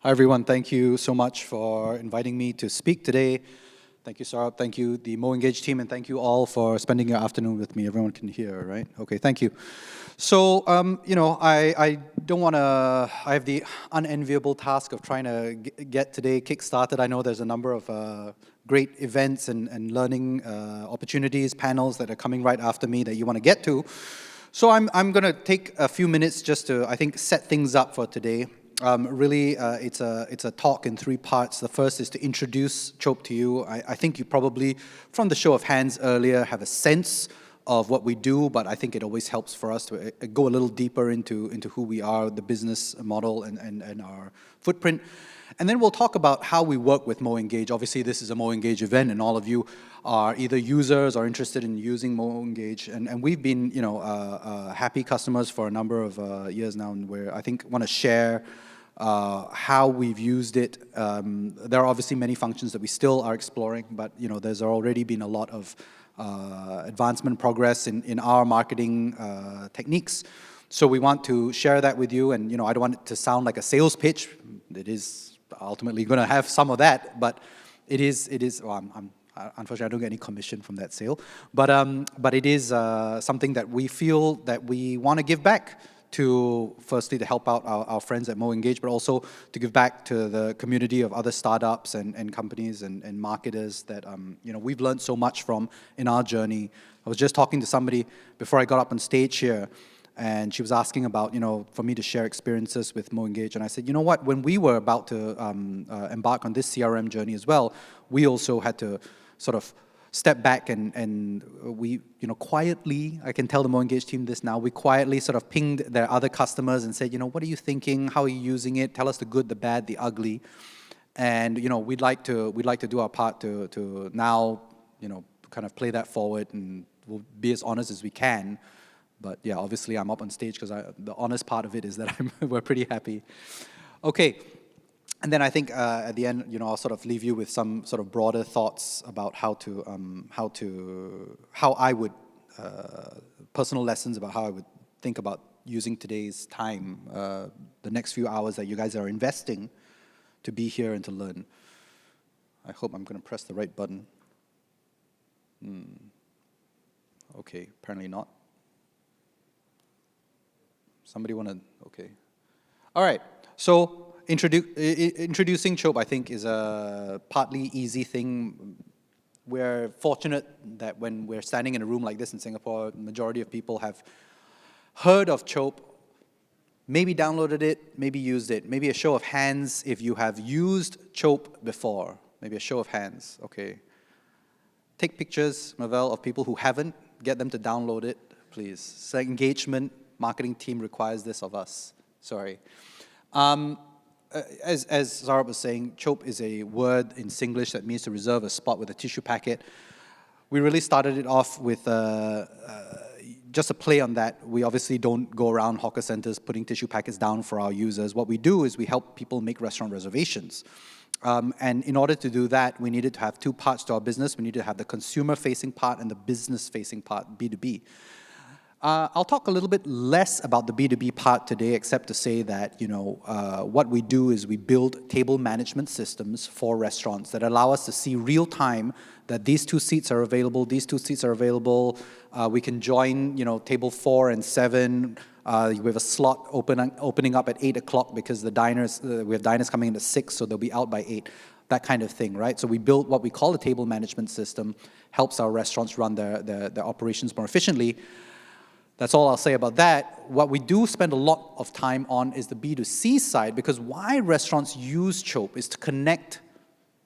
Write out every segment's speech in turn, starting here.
Hi everyone, thank you so much for inviting me to speak today. Thank you, Saurabh, thank you, the MoEngage team, and thank you all for spending your afternoon with me. Everyone can hear, right? Okay, thank you. So, I don't want to, I have the unenviable task of trying to get today kick-started. I know there's a number of great events and learning opportunities, panels that are coming right after me that you want to get to. So I'm going to take a few minutes just to, I think, set things up for today. Really, it's a talk in 3 parts. The first is to introduce Chope to you. I think you probably, from the show of hands earlier, have a sense of what we do, but I think it always helps for us to go a little deeper into who we are, the business model, and our footprint. And then we'll talk about how we work with MoEngage. Obviously, this is a MoEngage event, and all of you are either users or interested in using MoEngage. And we've been, happy customers for a number of years now, and where I think want to share how we've used it. There are obviously many functions that we still are exploring, but there's already been a lot of advancement progress in our marketing techniques. So we want to share that with you, and I don't want it to sound like a sales pitch. It is ultimately going to have some of that, but it is. Well, unfortunately, I don't get any commission from that sale, but it is something that we feel that we want to give back to, firstly, to help out our friends at MoEngage, but also to give back to the community of other startups and companies and marketers that we've learned so much from in our journey. I was just talking to somebody before I got up on stage here, and she was asking about, for me to share experiences with MoEngage, and I said, you know what, when we were about to embark on this CRM journey as well, we also had to sort of step back and we, quietly, I can tell the MoEngage team this now, we quietly sort of pinged their other customers and said, what are you thinking? How are you using it? Tell us the good, the bad, the ugly. And, we'd like to do our part to now, kind of play that forward, and we'll be as honest as we can. But yeah, obviously I'm up on stage because the honest part of it is that we're pretty happy. Okay. And then I think at the end, I'll sort of leave you with some sort of broader thoughts about how I would, personal lessons about how I would think about using today's time, the next few hours that you guys are investing to be here and to learn. I hope I'm going to press the right button. Okay, apparently not. Somebody want to, okay. All right, so introducing Chope, I think, is a partly easy thing. We're fortunate that when we're standing in a room like this in Singapore, the majority of people have heard of Chope, maybe downloaded it, maybe used it. Maybe a show of hands if you have used Chope before. Maybe a show of hands, okay. Take pictures, Mavel, of people who haven't. Get them to download it, please. So engagement, marketing team requires this of us. Sorry. As Saurabh was saying, Chope is a word in Singlish that means to reserve a spot with a tissue packet. We really started it off with just a play on that. We obviously don't go around hawker centers putting tissue packets down for our users. What we do is we help people make restaurant reservations. And in order to do that, we needed to have 2 parts to our business. We needed to have the consumer-facing part and the business-facing part, B2B. I'll talk a little bit less about the B2B part today, except to say that, what we do is we build table management systems for restaurants that allow us to see real time that these 2 seats are available, these 2 seats are available. We can join, table 4 and 7. We have a slot opening up at 8 o'clock because the diners, we have diners coming in at 6, so they'll be out by 8. That kind of thing, right? So we built what we call a table management system, helps our restaurants run their operations more efficiently. That's all I'll say about that. What we do spend a lot of time on is the B2C side, because why restaurants use Chope is to connect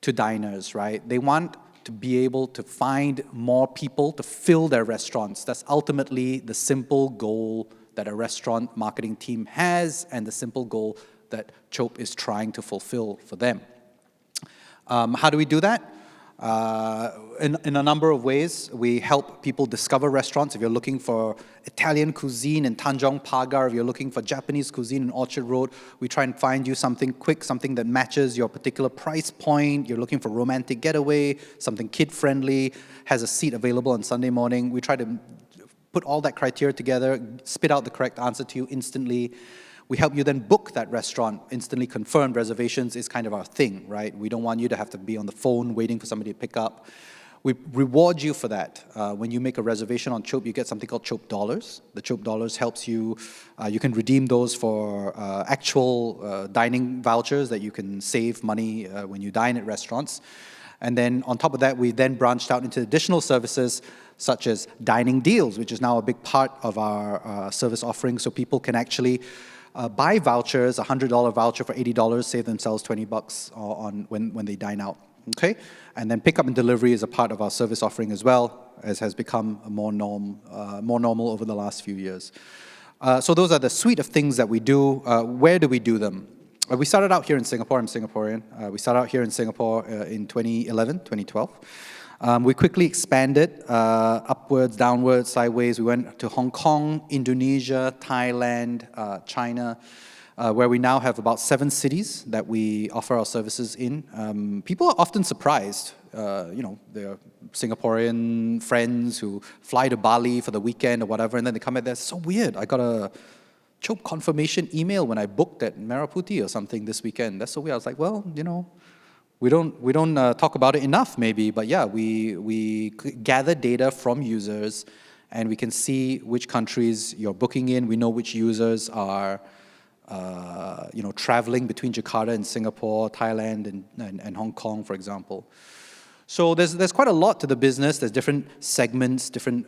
to diners, right? They want to be able to find more people to fill their restaurants. That's ultimately the simple goal that a restaurant marketing team has, and the simple goal that Chope is trying to fulfill for them. How do we do that? In a number of ways. We help people discover restaurants. If you're looking for Italian cuisine in Tanjong Pagar, if you're looking for Japanese cuisine in Orchard Road, we try and find you something quick, something that matches your particular price point. You're looking for romantic getaway, something kid-friendly, has a seat available on Sunday morning. We try to put all that criteria together, spit out the correct answer to you instantly. We help you then book that restaurant. Instantly confirmed reservations is kind of our thing, right? We don't want you to have to be on the phone waiting for somebody to pick up. We reward you for that. When you make a reservation on Chope, you get something called Chope Dollars. The Chope Dollars helps you, you can redeem those for actual dining vouchers that you can save money when you dine at restaurants. And then on top of that, we then branched out into additional services such as dining deals, which is now a big part of our service offering. So people can actually buy vouchers, a $100 voucher for $80, save themselves $20 on when they dine out. Okay, and then pickup and delivery is a part of our service offering as well, as has become more normal over the last few years. So those are the suite of things that we do. Where do we do them? We started out here in Singapore. I'm Singaporean. We started out here in Singapore in 2012. We quickly expanded upwards, downwards, sideways. We went to Hong Kong, Indonesia, Thailand, China, where we now have about 7 cities that we offer our services in. People are often surprised. They're Singaporean friends who fly to Bali for the weekend or whatever, and then they come back there. It's so weird. I got a Chope confirmation email when I booked at Merah Putih or something this weekend. That's so weird. I was like, well, we don't talk about it enough, maybe. But yeah, we gather data from users, and we can see which countries you're booking in. We know which users are traveling between Jakarta and Singapore, Thailand, and Hong Kong, for example. So there's quite a lot to the business. There's different segments, different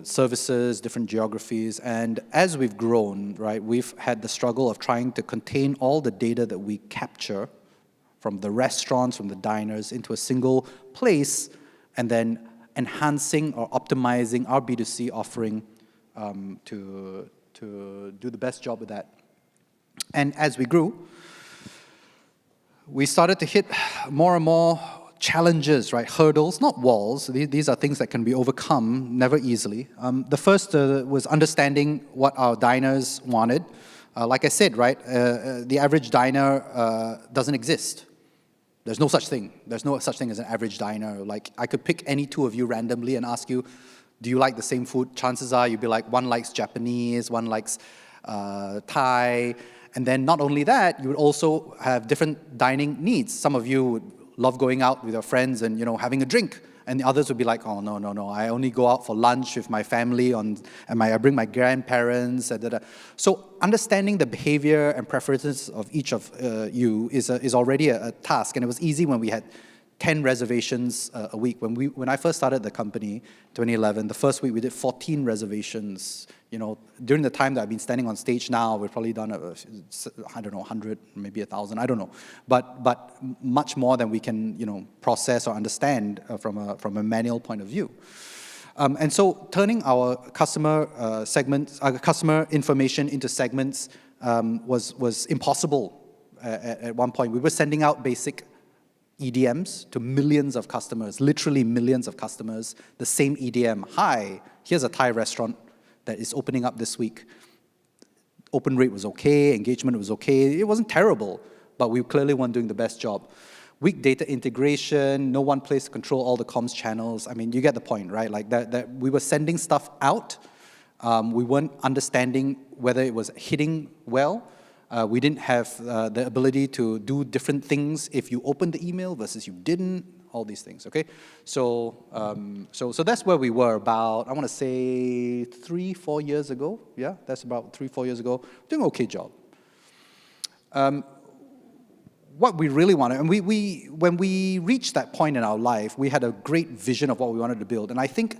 services, different geographies. And as we've grown, right, we've had the struggle of trying to contain all the data that we capture from the restaurants, from the diners, into a single place, and then enhancing or optimizing our B2C offering to do the best job with that. And as we grew, we started to hit more and more challenges, right? Hurdles, not walls. These are things that can be overcome, never easily. The first was understanding what our diners wanted. Like I said, right, the average diner doesn't exist. There's no such thing. There's no such thing as an average diner. Like, I could pick any two of you randomly and ask you, do you like the same food? Chances are you'd be like, one likes Japanese, one likes Thai. And then not only that, you would also have different dining needs. Some of you would love going out with your friends and, having a drink. And the others would be like, oh, no, I only go out for lunch with my family, I bring my grandparents. So understanding the behavior and preferences of each of you is already a task. And it was easy when we had 10 reservations a week. When I first started the company, 2011, the first week we did 14 reservations. During the time that I've been standing on stage now, we've probably done, 100, maybe 1,000, I don't know. But much more than we can, process or understand from a manual point of view. And so turning our customer segments, customer information into segments was impossible at one point. We were sending out basic EDMs to millions of customers, literally millions of customers, the same EDM. Hi, here's a Thai restaurant that is opening up this week. Open rate was okay, engagement was okay. It wasn't terrible, but we clearly weren't doing the best job. Weak data integration, no one place to control all the comms channels. I mean, you get the point, right? Like that we were sending stuff out. We weren't understanding whether it was hitting well. We didn't have the ability to do different things if you opened the email versus you didn't, all these things, okay? So that's where we were about, I want to say 3-4 years ago. Yeah, that's about 3-4 years ago. Doing an okay job. What we really wanted, and when we reached that point in our life, we had a great vision of what we wanted to build. And I think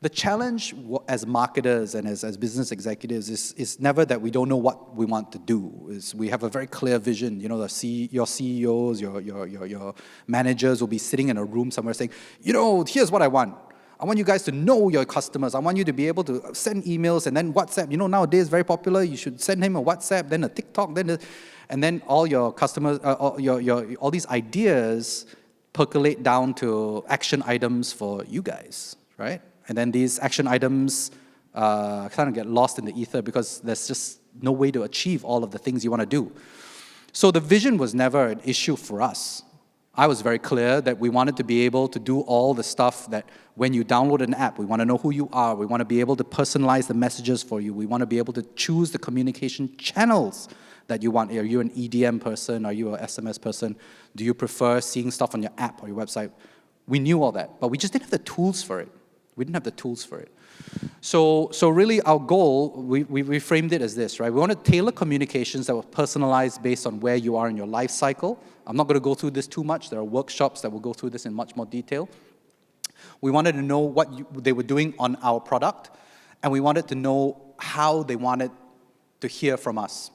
the challenge as marketers and as business executives is never that we don't know what we want to do. Is we have a very clear vision. Your CEOs, your managers will be sitting in a room somewhere saying, here's what I want. I want you guys to know your customers. I want you to be able to send emails and then WhatsApp. Nowadays very popular. You should send him a WhatsApp, then a TikTok, and then all your customers, all these ideas percolate down to action items for you guys, right? And then these action items kind of get lost in the ether because there's just no way to achieve all of the things you want to do. So the vision was never an issue for us. I was very clear that we wanted to be able to do all the stuff that when you download an app, we want to know who you are. We want to be able to personalize the messages for you. We want to be able to choose the communication channels that you want. Are you an EDM person? Are you an SMS person? Do you prefer seeing stuff on your app or your website? We knew all that, but we just didn't have the tools for it. We didn't have the tools for it. So really our goal, we framed it as this, right? We want to tailor communications that were personalized based on where you are in your life cycle. I'm not going to go through this too much. There are workshops that will go through this in much more detail. We wanted to know what they were doing on our product, and we wanted to know how they wanted to hear from us.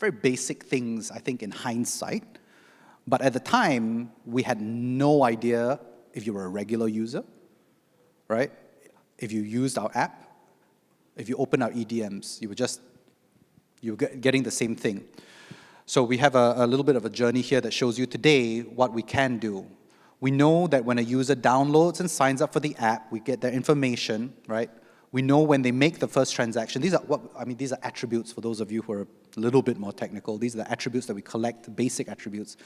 Very basic things, I think, in hindsight. But at the time, we had no idea if you were a regular user, right? If you used our app, if you opened our EDMs, you were getting the same thing. So we have a little bit of a journey here that shows you today what we can do. We know that when a user downloads and signs up for the app, we get their information, right? We know when they make the first transaction. These are attributes for those of you who are a little bit more technical. These are the attributes that we collect, basic attributes.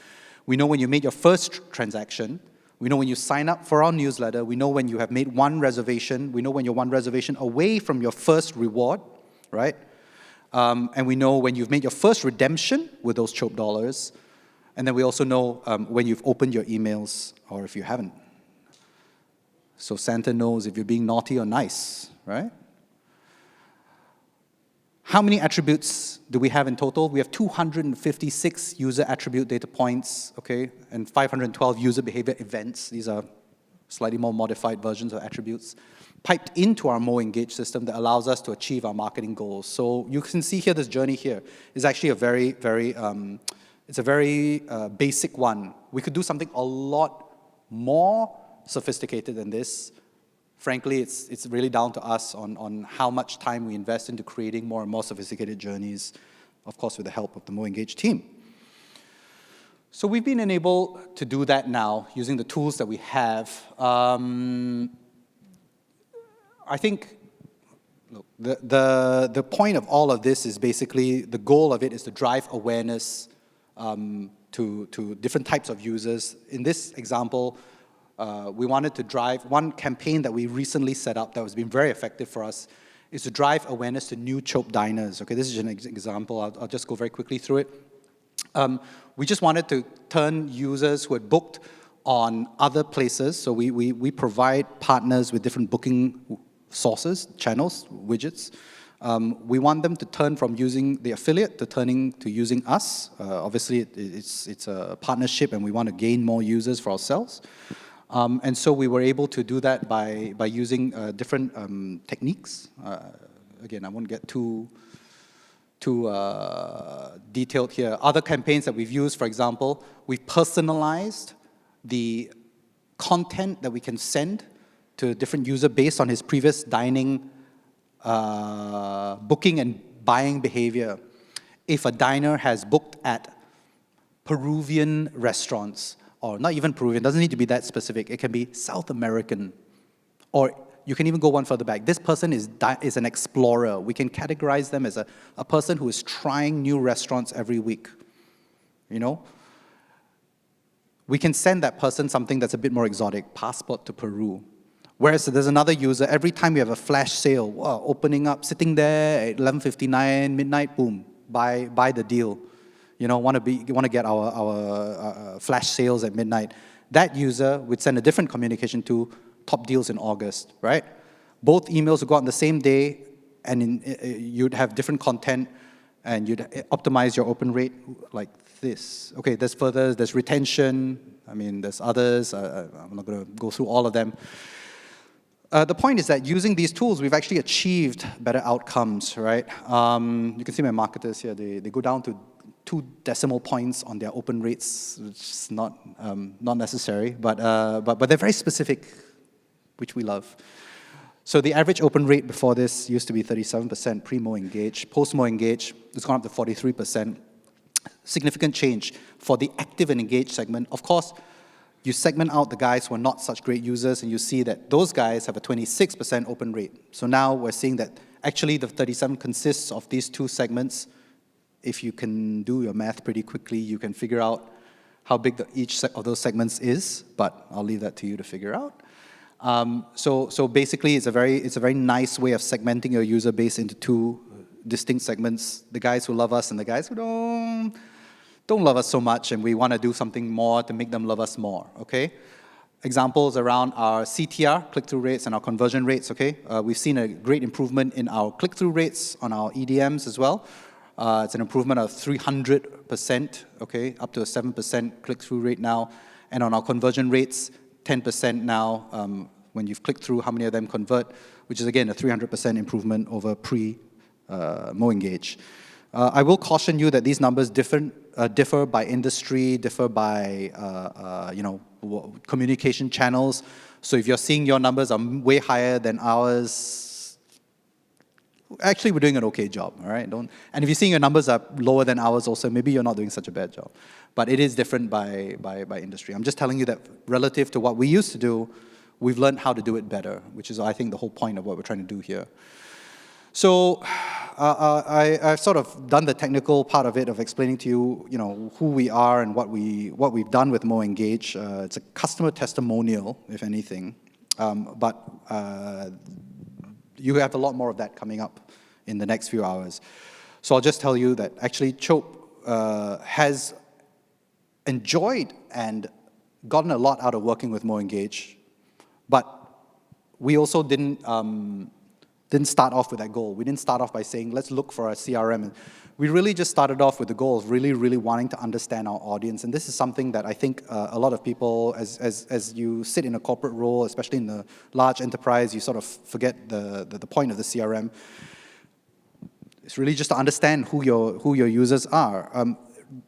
We know when you made your first transaction. We know when you sign up for our newsletter. We know when you have made one reservation. We know when you're one reservation away from your first reward, right? And we know when you've made your first redemption with those Chope dollars. And then we also know when you've opened your emails or if you haven't. So Santa knows if you're being naughty or nice, right? How many attributes do we have in total? We have 256 user attribute data points, okay, and 512 user behavior events. These are slightly more modified versions of attributes piped into our More Engaged system that allows us to achieve our marketing goals. So you can see here, this journey here is actually a very basic one. We could do something a lot more sophisticated than this. Frankly, it's really down to us on how much time we invest into creating more and more sophisticated journeys, of course, with the help of the More Engaged team. So we've been enabled to do that now using the tools that we have. I think, look, the point of all of this is basically, the goal of it is to drive awareness to different types of users. In this example, we wanted to drive one campaign that we recently set up that has been very effective for us is to drive awareness to new Chope diners. Okay, this is an example. I'll just go very quickly through it. We just wanted to turn users who had booked on other places. So we provide partners with different booking sources, channels, widgets. We want them to turn from using the affiliate to turning to using us. Obviously, it's a partnership, and we want to gain more users for ourselves. And so we were able to do that by using different techniques. Again, I won't get too detailed here. Other campaigns that we've used, for example, we've personalized the content that we can send to a different user based on his previous dining, booking and buying behavior. If a diner has booked at Peruvian restaurants, or not even Peruvian, doesn't need to be that specific. It can be South American, or you can even go one further back. This person is an explorer. We can categorize them as a person who is trying new restaurants every week, you know? We can send that person something that's a bit more exotic, passport to Peru. Whereas there's another user, every time we have a flash sale, wow, opening up, sitting there at 11:59, midnight, boom, buy the deal. You know, want to get our flash sales at midnight. That user would send a different communication to top deals in August, right? Both emails would go out on the same day, and you'd have different content, and you'd optimize your open rate like this. Okay, there's retention. I mean, there's others. I'm not going to go through all of them. The point is that using these tools, we've actually achieved better outcomes, right? You can see my marketers here. They go down to 2 decimal points on their open rates, which is not necessary, but they're very specific, which we love. So the average open rate before this used to be 37% pre-More Engage. Post-More Engage, it's gone up to 43%. Significant change for the active and engaged segment. Of course, you segment out the guys who are not such great users, and you see that those guys have a 26% open rate. So now we're seeing that actually the 37 consists of these 2 segments. If you can do your math pretty quickly, you can figure out how big each of those segments is, but I'll leave that to you to figure out. So basically, it's a very nice way of segmenting your user base into two distinct segments: the guys who love us and the guys who don't love us so much, and we want to do something more to make them love us more. Okay. Examples around our CTR, click-through rates, and our conversion rates, okay? We've seen a great improvement in our click-through rates on our EDMs as well. It's an improvement of 300%, okay, up to a 7% click-through rate now. And on our conversion rates, 10% now. When you've clicked through, how many of them convert, which is, again, a 300% improvement over pre-MoEngage. I will caution you that these numbers differ by industry, differ by, communication channels. So if you're seeing your numbers are way higher than ours, actually we're doing an okay job, all right? And if you're seeing your numbers are lower than ours also, maybe you're not doing such a bad job. But it is different by industry. I'm just telling you that relative to what we used to do, we've learned how to do it better, which is, I think, the whole point of what we're trying to do here. So I've sort of done the technical part of it, of explaining to you, who we are and what we've done with MoEngage. It's a customer testimonial, if anything, but you have a lot more of that coming up in the next few hours. So I'll just tell you that actually Chope has enjoyed and gotten a lot out of working with MoEngage, but we also didn't start off with that goal. We didn't start off by saying, let's look for a CRM. We really just started off with the goal of really, really wanting to understand our audience. And this is something that I think a lot of people, as you sit in a corporate role, especially in the large enterprise, you sort of forget the point of the CRM. It's really just to understand who your users are.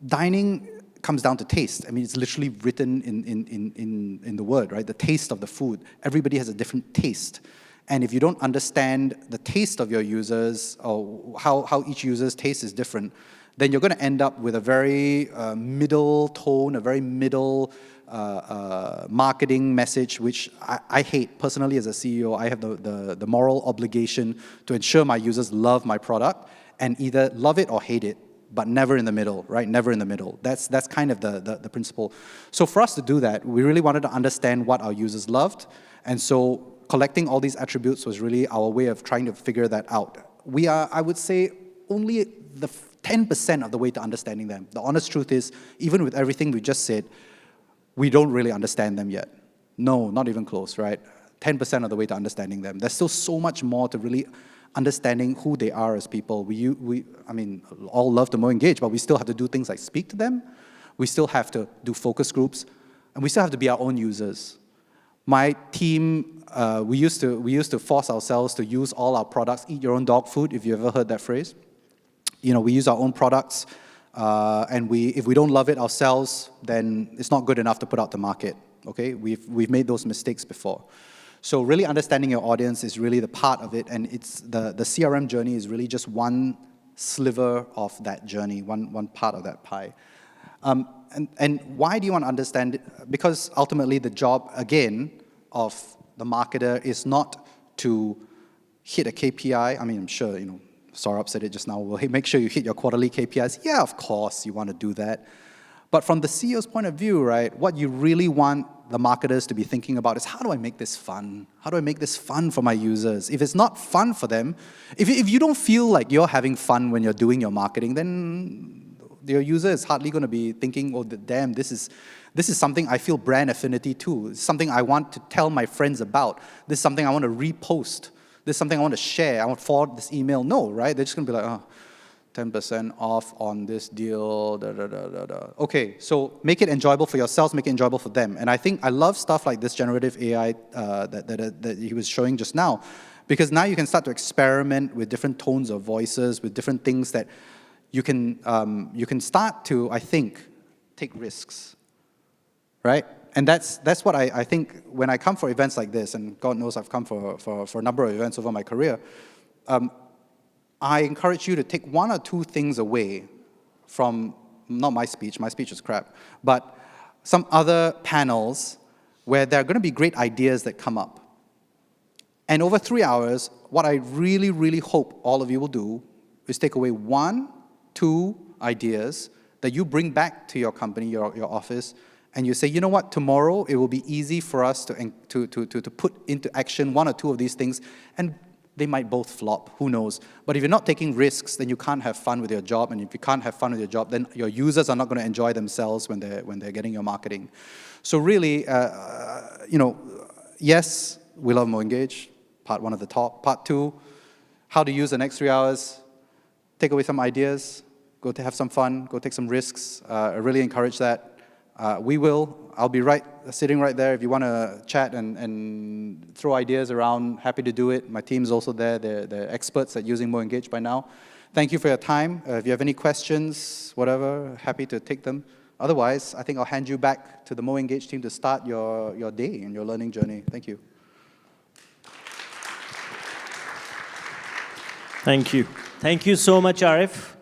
Dining comes down to taste. I mean, it's literally written in the word, right? The taste of the food. Everybody has a different taste. And if you don't understand the taste of your users, or how each user's taste is different, then you're going to end up with a very middle tone, a very middle marketing message, which I hate. Personally, as a CEO, I have the moral obligation to ensure my users love my product and either love it or hate it, but never in the middle, right? Never in the middle. That's kind of the principle. So for us to do that, we really wanted to understand what our users loved. And so collecting all these attributes was really our way of trying to figure that out. We are, I would say, only the 10% of the way to understanding them. The honest truth is, even with everything we just said, we don't really understand them yet. No, not even close, right? 10% of the way to understanding them. There's still so much more to really understanding who they are as people. I mean, all love to MoEngage, but we still have to do things like speak to them. We still have to do focus groups, and we still have to be our own users. My team, we used to force ourselves to use all our products, eat your own dog food, if you ever heard that phrase. We use our own products, and if we don't love it ourselves, then it's not good enough to put out to market, okay? We've made those mistakes before. So really understanding your audience is really the part of it, and it's the CRM journey is really just one sliver of that journey, one part of that pie. And why do you want to understand it? Because ultimately the job, again, of the marketer is not to hit a KPI. I mean, I'm sure, Saurabh said it just now, well, hey, make sure you hit your quarterly KPIs. Yeah, of course you want to do that. But from the CEO's point of view, right, what you really want the marketers to be thinking about is, how do I make this fun? How do I make this fun for my users? If it's not fun for them, if you don't feel like you're having fun when you're doing your marketing, then your user is hardly going to be thinking, oh, damn, this is something I feel brand affinity to. It's something I want to tell my friends about. This is something I want to repost. This is something I want to share. I want to forward this email. No, right? They're just going to be like, oh, 10% off on this deal, Okay, so make it enjoyable for yourselves, make it enjoyable for them. And I think I love stuff like this generative AI that he was showing just now, because now you can start to experiment with different tones of voices, with different things that you can start to, I think, take risks, right? And that's what I think when I come for events like this, and God knows I've come for a number of events over my career, I encourage you to take one or two things away from, not my speech was crap, but some other panels where there are going to be great ideas that come up. And over 3 hours, what I really, really hope all of you will do is take away 1, 2 ideas that you bring back to your company, your office, and you say, you know what, tomorrow it will be easy for us to put into action one or two of these things, and they might both flop, who knows. But if you're not taking risks, then you can't have fun with your job, and if you can't have fun with your job, then your users are not going to enjoy themselves when they're getting your marketing. So really, yes, we love MoEngage, part one at the top. Part two, how to use the next 3 hours, take away some ideas, go to have some fun, go take some risks. I really encourage that. I'll be sitting right there. If you want to chat and throw ideas around, happy to do it. My team's also there. They're experts at using MoEngage by now. Thank you for your time. If you have any questions, whatever, happy to take them. Otherwise, I think I'll hand you back to the MoEngage team to start your day and your learning journey. Thank you. Thank you. Thank you so much, Arrif.